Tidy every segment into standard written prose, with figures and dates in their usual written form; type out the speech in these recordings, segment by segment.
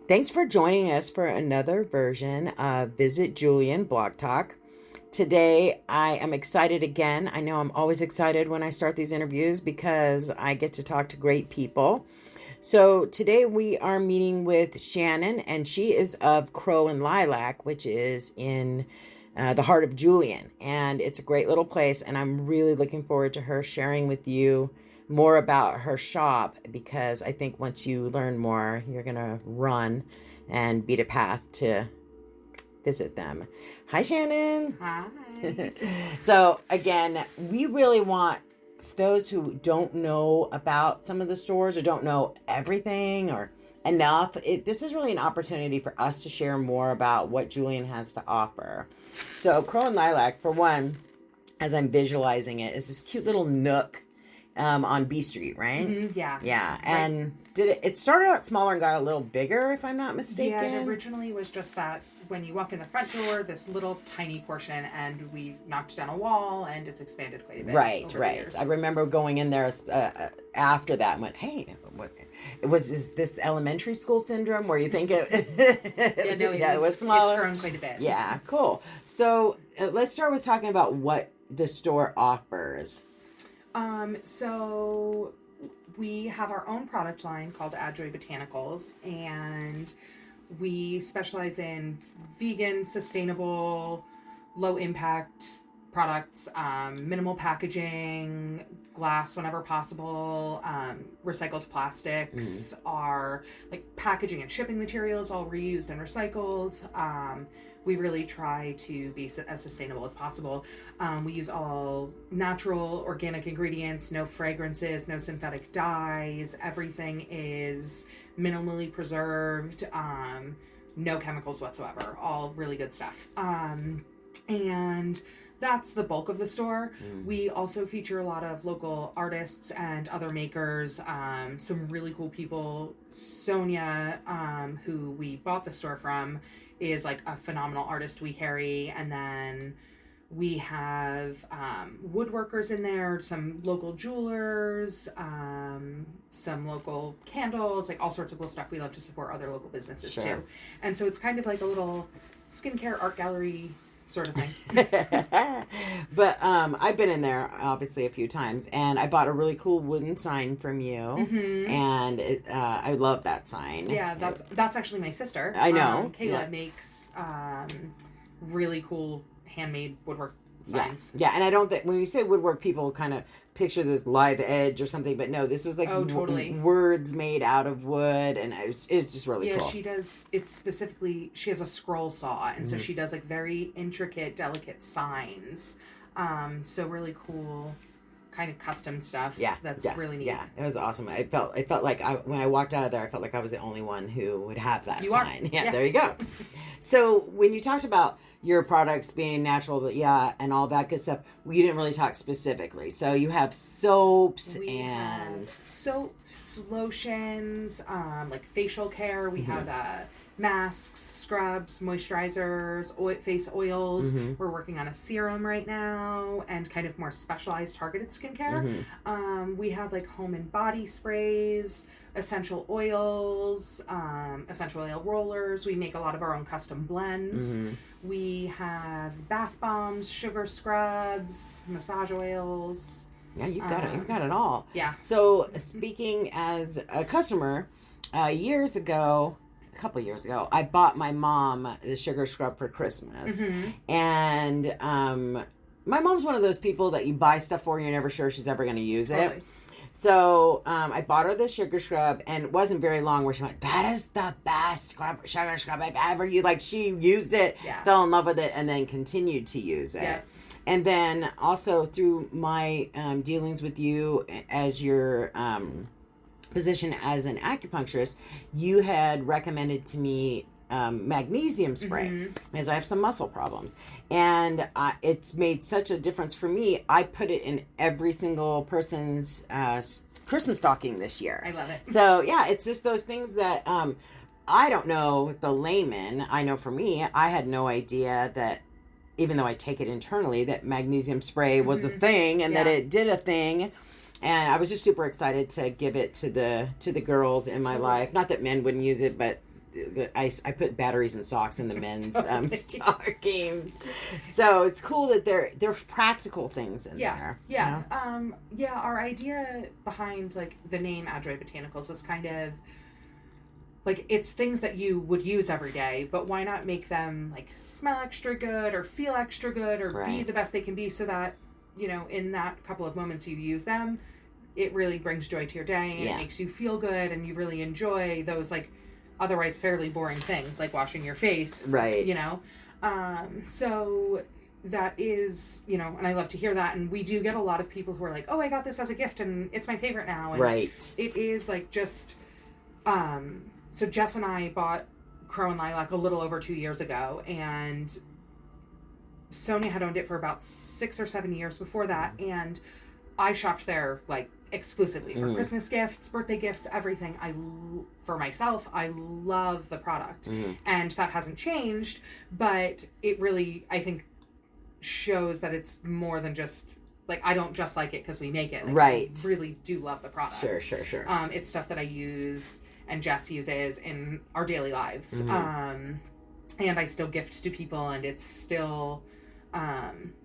Thanks for joining us for another version of Visit Julian Blog Talk. Today, I am excited again. I know I'm always excited when I start these interviews because I get to talk to great people. So today we are meeting with Shannon, and she is of CrowandLilac, which is in the heart of Julian. And it's a great little place, and I'm really looking forward to her sharing with you more about her shop, because I think once you learn more, you're going to run and beat a path to visit them. Hi, Shannon. Hi. So again, we really want those who don't know about some of the stores or don't know everything or enough. This is really an opportunity for us to share more about what Julian has to offer. So CrowandLilac, for one, as I'm visualizing it, is this cute little nook on B Street, right? Mm-hmm, yeah. Yeah. Right. And it started out smaller and got a little bigger, if I'm not mistaken? Yeah, it originally was just that when you walk in the front door, this little tiny portion, and we knocked down a wall, and it's expanded quite a bit. Right. I remember going in there after that and went, hey, is this elementary school syndrome where you think it it was smaller? It's grown quite a bit. Yeah, cool. So let's start with talking about what the store offers. So we have our own product line called Botanicals, and we specialize in vegan, sustainable, low impact products, minimal packaging, glass whenever possible, recycled plastics, are like packaging and shipping materials, all reused and recycled. We really try to be as sustainable as possible. We use all natural, organic ingredients, no fragrances, no synthetic dyes. Everything is minimally preserved, no chemicals whatsoever. All really good stuff. And that's the bulk of the store. We also feature a lot of local artists and other makers, some really cool people. Sonia, who we bought the store from, is like a phenomenal artist we carry. And then we have woodworkers in there, some local jewelers, some local candles, like all sorts of cool stuff. We love to support other local businesses too. And so it's kind of like a little skincare art gallery sort of thing. But I've been in there obviously a few times, and I bought a really cool wooden sign from you, and I love that sign. Yeah, that's actually my sister. I know. Kayla makes really cool handmade woodwork signs. Yeah, and I don't think when we say woodwork, people kind of picture this live edge or something, but no, this was like totally. Words made out of wood, and it's just really cool. Yeah, she does. It's specifically, she has a scroll saw, and so she does like very intricate, delicate signs. So really cool, kind of custom stuff. Yeah, that's really neat. Yeah, it was awesome. I felt like when I walked out of there, I felt like I was the only one who would have that sign. Yeah, there you go. So when you talked about your products being natural, but and all that good stuff, you didn't really talk specifically. So you have soaps and soaps, lotions, like facial care. We have masks, scrubs, moisturizers, face oils. We're working on a serum right now, and kind of more specialized targeted skincare. We have like home and body sprays, essential oils, essential oil rollers. We make a lot of our own custom blends. We have bath bombs, sugar scrubs, massage oils. Yeah, you got it. You got it all. Yeah. So speaking as a customer, a couple years ago, I bought my mom the sugar scrub for Christmas. And my mom's one of those people that you buy stuff for and you're never sure she's ever going to use it. So I bought her the sugar scrub, and it wasn't very long where she went, that is the best sugar scrub I've ever used. Like, she used it, fell in love with it, and then continued to use it. Yeah. And then also through my dealings with you as your position as an acupuncturist, you had recommended to me magnesium spray because I have some muscle problems, and it's made such a difference for me. I put it in every single person's Christmas stocking this year. I love it. So yeah, it's just those things that I don't know the layman. I know for me, I had no idea that, even though I take it internally, that magnesium spray was a thing, and that it did a thing. And I was just super excited to give it to the girls in my life. Not that men wouldn't use it, but I put batteries and socks in the men's Totally. stockings. So it's cool that they're practical things in there. Yeah. Our idea behind like the name Adroit Botanicals is kind of like it's things that you would use every day, but why not make them like smell extra good or feel extra good or be the best they can be, so that, you know, in that couple of moments you use them, it really brings joy to your day and it makes you feel good and you really enjoy those like otherwise fairly boring things like washing your face. Right. You know? So that is, you know, and I love to hear that. And we do get a lot of people who are like, oh, I got this as a gift and it's my favorite now. And it is like just, so Jess and I bought CrowandLilac a little over 2 years ago, and Sonia had owned it for about 6 or 7 years before that, and I shopped there like exclusively for Christmas gifts, birthday gifts, everything. For myself, I love the product, and that hasn't changed, but it really, I think, shows that it's more than just like, I don't just like it because we make it. Like, I really do love the product. Sure. It's stuff that I use and Jess uses in our daily lives. And I still gift to people, and it's still,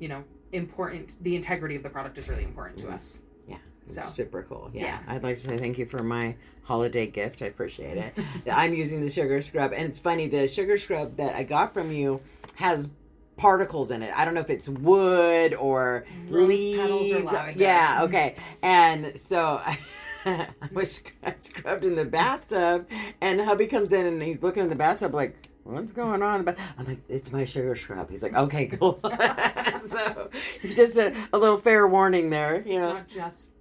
you know, important. The integrity of the product is really important to us. Yeah. So super cool. Yeah. I'd like to say thank you for my holiday gift. I appreciate it. I'm using the sugar scrub, and it's funny, the sugar scrub that I got from you has particles in it. I don't know if it's wood or leaves. Petals or lavender. Yeah, okay. And so I was scrubbed in the bathtub, and hubby comes in and he's looking in the bathtub like, what's going on? I'm like, it's my sugar scrub. He's like, okay, cool. So just a little fair warning there. You know? It's not just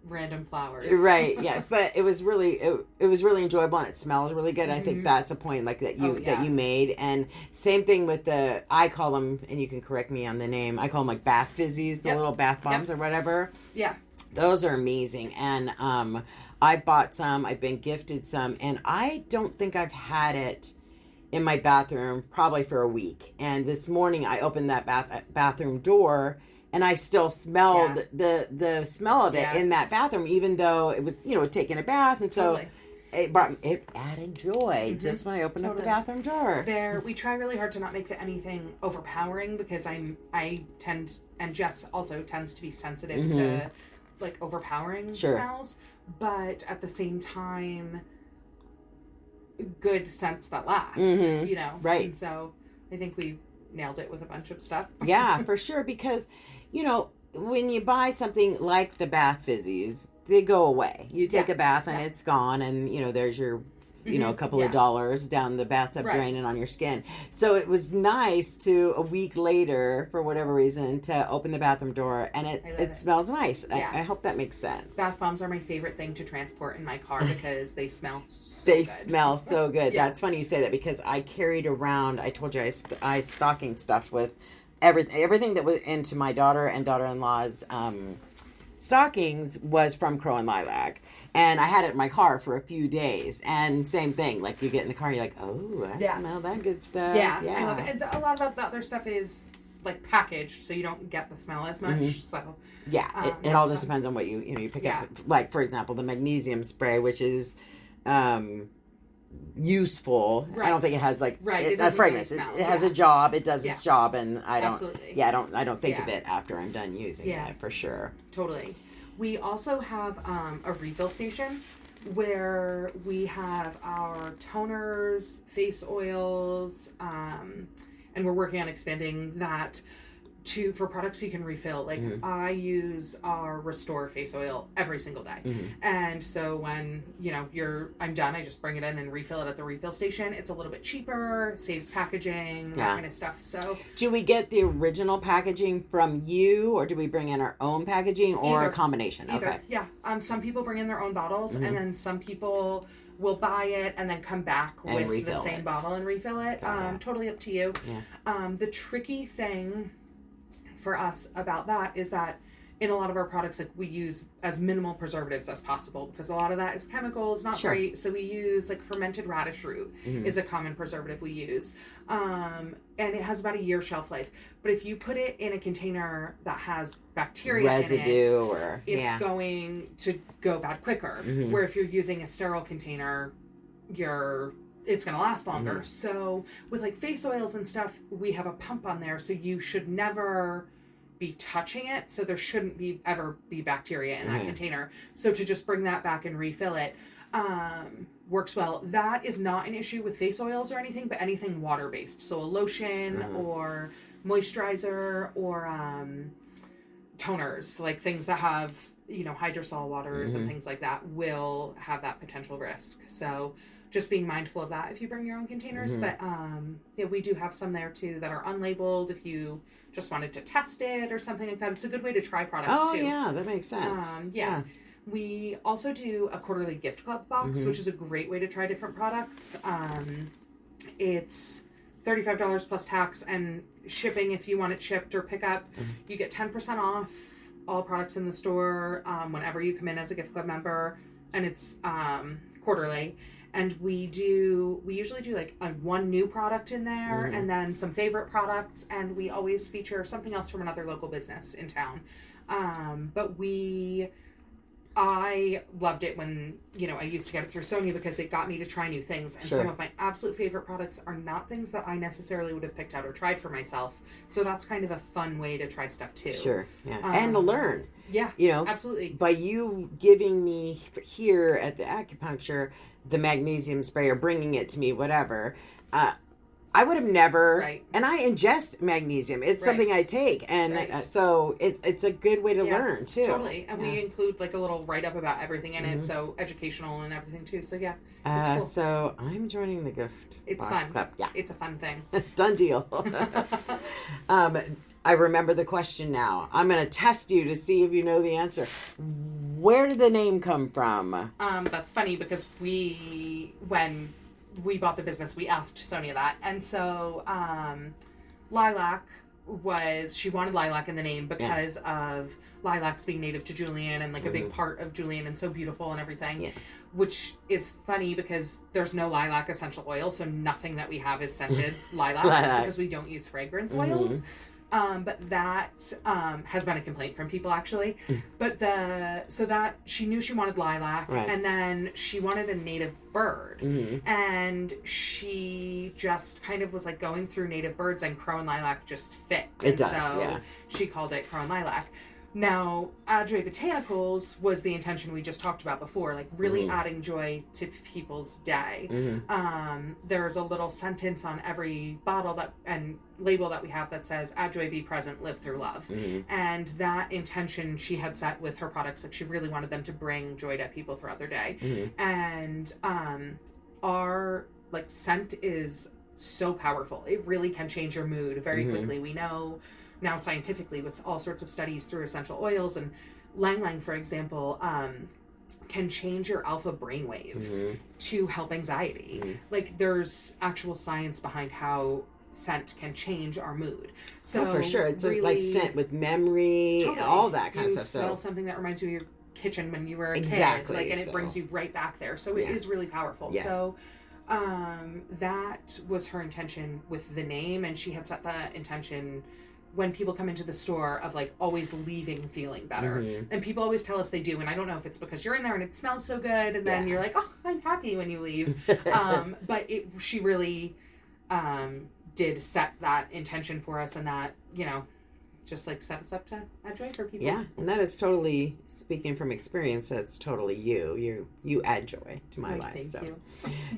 random flowers. Right, yeah. But it was really it was really enjoyable, and it smells really good. I think that's a point like that you made. And same thing with I call them, and you can correct me on the name, I call them like bath fizzies, the little bath bombs or whatever. Yeah. Those are amazing. And I bought some, I've been gifted some, and I don't think I've had it in my bathroom probably for a week. And this morning I opened that bathroom door, and I still smelled the smell of it in that bathroom, even though it was, you know, taking a bath. And so it added joy just when I opened up the bathroom door. We try really hard to not make anything overpowering, because I tend, and Jess also tends to be sensitive to like overpowering smells, but at the same time, good scents that last, you know? Right. And so I think we nailed it with a bunch of stuff. Yeah, for sure. Because, you know, when you buy something like the bath fizzies, they go away. You take a bath and it's gone, and, you know, there's your, you know, a couple of dollars down the bathtub drain and on your skin. So it was nice to, a week later, for whatever reason, to open the bathroom door, and it smells nice. Yeah. I hope that makes sense. Bath bombs are my favorite thing to transport in my car because they smell smell so good. That's funny you say that, because I carried around, I told you I stocking stuffed with everything that was into my daughter and daughter-in-law's stockings was from CrowandLilac. And I had it in my car for a few days. And same thing, like you get in the car, you're like, oh, I smell that good stuff. Yeah, I love it. And a lot of the other stuff is like packaged, so you don't get the smell as much. So yeah, it all just depends on what you pick up. Like, for example, the magnesium spray, which is useful. I don't think it has like a fragrance. Really it has a job. It does its job, and I don't think of it after I'm done using it, for sure. Totally. We also have a refill station where we have our toners, face oils, and we're working on expanding that for products you can refill. Like I use our Restore face oil every single day. And so when, you know, I'm done, I just bring it in and refill it at the refill station. It's a little bit cheaper, saves packaging, that kind of stuff. So do we get the original packaging from you, or do we bring in our own packaging, or a combination? Either. Okay. Yeah. Some people bring in their own bottles, and then some people will buy it and then come back and with the same bottle and refill it. Totally up to you. Yeah. The tricky thing for us about that is that in a lot of our products, like, we use as minimal preservatives as possible, because a lot of that is chemicals, not great. So we use like fermented radish root is a common preservative we use. And it has about a year shelf life. But if you put it in a container that has bacteria residue in it, it's going to go bad quicker. Where if you're using a sterile container, you're it's going to last longer. So with like face oils and stuff, we have a pump on there, so you should never be touching it, so there shouldn't ever be bacteria in that container. So to just bring that back and refill it works well. That is not an issue with face oils or anything, but anything water based, so a lotion or moisturizer or toners, like things that have, you know, hydrosol waters and things like that will have that potential risk. So just being mindful of that if you bring your own containers. But yeah, we do have some there too that are unlabeled if you just wanted to test it or something like that. It's a good way to try products too. Oh yeah, that makes sense. Yeah. We also do a quarterly gift club box, which is a great way to try different products. It's $35 plus tax and shipping if you want it shipped or pick up. You get 10% off all products in the store whenever you come in as a gift club member, and it's quarterly. And we usually do like one new product in there and then some favorite products, and we always feature something else from another local business in town. But I loved it when, you know, I used to get it through Sonia because it got me to try new things. And some of my absolute favorite products are not things that I necessarily would have picked out or tried for myself. So that's kind of a fun way to try stuff too. Sure. Yeah. And to learn. Yeah. You know, absolutely. By you giving me here at the acupuncture the magnesium spray or bringing it to me, whatever, I would have never, and I ingest magnesium. It's something I take, and so it's a good way to learn, too. Totally, and we include like a little write-up about everything in it, so educational and everything, too. So, yeah, it's cool. So I'm joining the gift box club. Yeah. It's a fun thing. Done deal. I remember the question now. I'm going to test you to see if you know the answer. Where did the name come from? That's funny because when we bought the business, we asked Sonia that. And so Lilac she wanted Lilac in the name because of lilacs being native to Julian and like a big part of Julian and so beautiful and everything. Yeah. Which is funny because there's no lilac essential oil, so nothing that we have is scented lilacs because we don't use fragrance oils. But that has been a complaint from people actually. But so that she knew she wanted lilac, and then she wanted a native bird, and she just kind of was like going through native birds, and CrowandLilac just fit. It does, so she called it CrowandLilac. Now, Adre Botanicals was the intention we just talked about before, like really adding joy to people's day. There's a little sentence on every bottle and label that we have that says, "Add joy, be present, live through love." And that intention she had set with her products, like she really wanted them to bring joy to people throughout their day. And our like scent is so powerful. It really can change your mood very quickly. We know now scientifically with all sorts of studies through essential oils, and Lang, for example, can change your alpha brain waves to help anxiety. Like there's actual science behind how scent can change our mood. So for sure. It's really, like scent with memory, all that kind of stuff. You smell something that reminds you of your kitchen when you were a kid. Like, and it brings you right back there. So it is really powerful. Yeah. So that was her intention with the name, and she had set the intention when people come into the store of like always leaving feeling better. And people always tell us they do, and I don't know if it's because you're in there and it smells so good and then you're like, oh, I'm happy when you leave. But she really did set that intention for us, and that, you know, just like set us up to add joy for people. Yeah, and that is totally, speaking from experience, that's totally you add joy to my life. Thank you.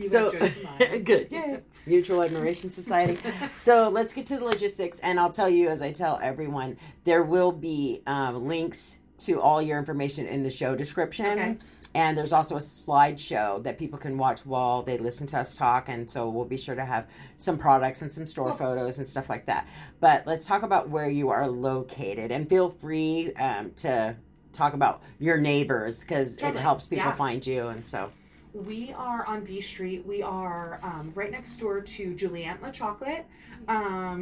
So add joy to mine. Good. Yeah. Mutual Admiration Society. So let's get to the logistics, and I'll tell you, as I tell everyone, there will be links to all your information in the show description. Okay. And there's also a slideshow that people can watch while they listen to us talk. And so we'll be sure to have some products and some store photos and stuff like that. But let's talk about where you are located. And feel free to talk about your neighbors, because it helps people find you. And so we are on B Street. We are right next door to Julian La Chocolate,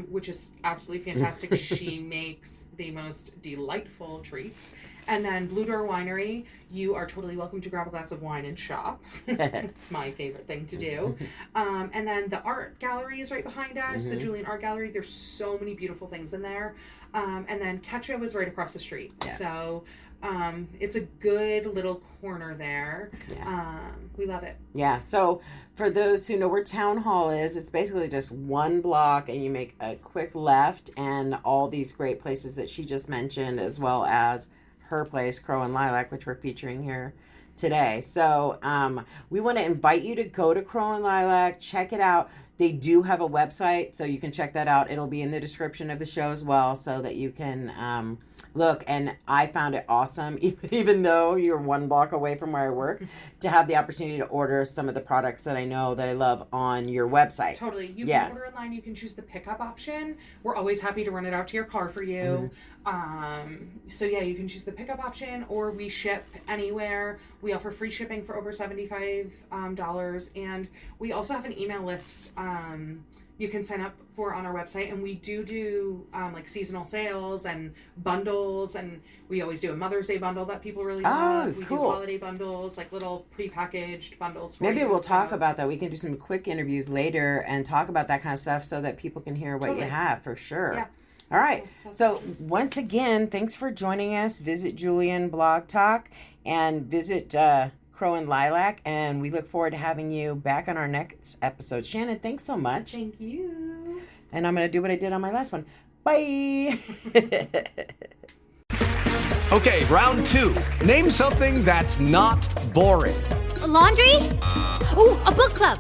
which is absolutely fantastic. She makes the most delightful treats. And then Blue Door Winery, you are totally welcome to grab a glass of wine and shop. It's my favorite thing to do. And then the art gallery is right behind us, the Julian Art Gallery. There's so many beautiful things in there. And then Ketchup is right across the street. Yeah. So It's a good little corner there. Yeah. We love it. Yeah. So for those who know where Town Hall is, it's basically just one block and you make a quick left and all these great places that she just mentioned, as well as her place, CrowandLilac, which we're featuring here today. So we want to invite you to go to CrowandLilac, check it out. They do have a website, so you can check that out. It'll be in the description of the show as well, so that you can look. And I found it awesome, even though you're one block away from where I work, to have the opportunity to order some of the products that I know that I love on your website. Totally. You can order online. You can choose the pickup option. We're always happy to run it out to your car for you. So yeah, you can choose the pickup option, or we ship anywhere. We offer free shipping for over $75, and we also have an email list you can sign up for on our website, and we do like seasonal sales and bundles, and we always do a Mother's Day bundle that people really love. We do holiday bundles, like little prepackaged bundles for Maybe we'll talk about that. We can do some quick interviews later and talk about that kind of stuff so that people can hear what you have, for sure. Yeah. All right. So once again, thanks for joining us. Visit Julian Blog Talk and visit CrowandLilac, and we look forward to having you back on our next episode. Shannon, thanks so much. Thank you. And I'm going to do what I did on my last one. Bye. Okay, round 2. Name something that's not boring. A laundry? Ooh, a book club.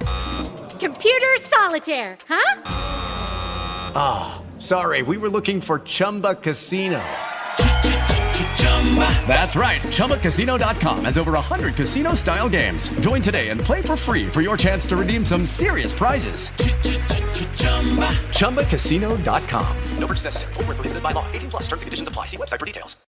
Computer solitaire, huh? Sorry, we were looking for Chumba Casino. That's right. ChumbaCasino.com has over 100 casino-style games. Join today and play for free for your chance to redeem some serious prizes. ChumbaCasino.com. No purchase necessary. Void where prohibited by law. 18+. Terms and conditions apply. See website for details.